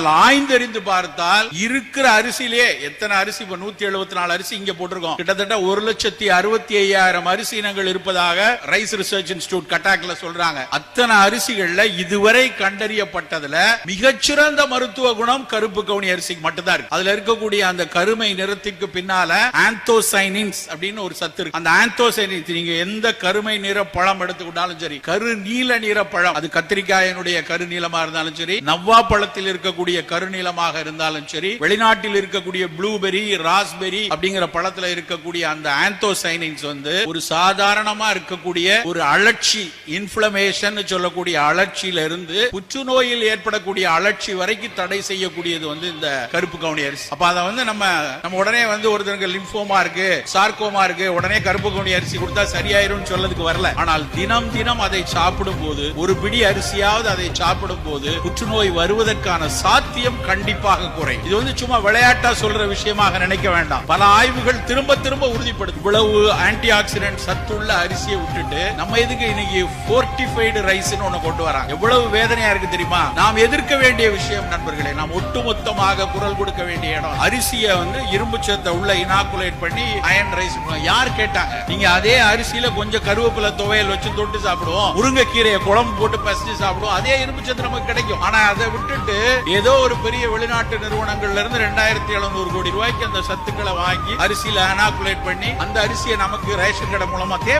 ஆய்ந்தறிந்து பார்த்தால் இருக்கிற அரிசியிலே எத்தனை அரிசி, இப்ப 174 அரிசி இங்க போட்டிருக்கோம், கிட்டத்தட்ட 1,65,000 அரிசி இனங்கள் இருப்பதாக ரைஸ் ரிசர்ச் இன்ஸ்டிடியூட் கட்டாக்ல சொல்றாங்க. அத்தனை அரிசிகள்ல இதுவரை கண்டறியப்பட்டதுல மிகச்சிறந்த மருத்துவ குணம் கருப்பு கவுனி அரிசிக்கு மட்டும்தான் இருக்கு. அதுல இருக்கக்கூடிய அந்த கருமை நிறத்திற்கு பின்னால ஆந்தோசைனின்ஸ் அப்படின்னு ஒரு சத்து இருக்கு. அந்த ஆந்தோசைனின்ஸ் நீங்க எந்த கருமை நிற பழம் எடுத்துக்கிட்டாலும் சரி, கரு நீல நிற பழம், அது கத்திரிக்காயினுடைய கருநீளமா இருந்தாலும் சரி, நவ்வா பழத்தில் இருக்கக்கூடிய கருநீளமாக இருந்தாலும் சரி, வெளிநாட்டில் இருக்கக்கூடிய ப்ளூபெரி, ராஸ்பெரி அப்படிங்கிற பழத்துல இருக்கக்கூடிய அந்த ஆந்தோசைனின்ஸ் ஒரு சாதாரணமா இருக்கக்கூடிய ஒரு அழற்சி, இன்ஃப்ளமேஷன் சொல்லக்கூடிய அழற்சியில இருந்து புற்றுநோயில் ஏற்படக்கூடிய அழற்சி வரைக்கும் தடை செய்யக்கூடியது இந்த கருப்பு கவுனி அரிசி. அப்ப அதை நம்ம உடனே ஒருத்தருக்கு லிம்போமா இருக்கு, சார்கோமா இருக்கு, உடனே கருப்பு கவுனி அரிசி கொடுத்தா சரியாயிரும் சொல்லதுக்கு வரல. ஆனால் தினம் தினம் அதை சாப்பிடும் போது, ஒரு பிடி அரிசியாவது அதை சாப்பிடும் போது புற்றுநோய் வருவதற்கான சாத்தியம் கண்டிப்பாக குறை. இது சும்மா விளையாட்டா சொல்ற விஷயமாக நினைக்க வேண்டாம். பல ஆய்வுகள் திரும்ப திரும்ப உறுதிப்படுத்தும். இவ்வளவு ஆன்டி ஆக்சிடென்ட் சத்துள்ள அரிசியை விட்டுட்டு நம்ம எதுக்கு இன்னைக்கு ஃபோர்ட்டிஃபைடு ரைஸ்னு ஒண்ணு கொண்டு வராங்க? எவ்வளவு வேதனையா இருக்கு தெரியுமா? நாம் எதிர்க்க வேண்டிய விஷயம் நண்பர்களே, நாம் ஒட்டுமொத்தமாக குரல் கொடுக்க வேண்டிய இடம். அரிசியை இரும்பு சத்தை உள்ள இனாகுலேட் பண்ணி அயன் ரைஸ் யார் கேட்டாங்க? நீங்க அதே அரிசியில கொஞ்சம் கருவேப்பிலை துவையல் வச்சு தொட்டு சாப்பிடுவோம், முருங்கைக்கீரையை குழம்பு போட்டு பசிச்சு சாப்பிடுவோம், அதே இரும்பு சத்து நமக்கு கிடைக்கும். ஆனா அதை விட்டுட்டு ஏதோ ஒரு பெரிய வெளிநாட்டு நிறுவனங்கள்ல இருந்து 2,700 கோடி ரூபாய்க்கு அந்த சத்துக்களை வாங்கி அரிசியில அனாகுலேட் பண்ணி அந்த அரிசியை நமக்கு ரேஷன் கடை மூலமா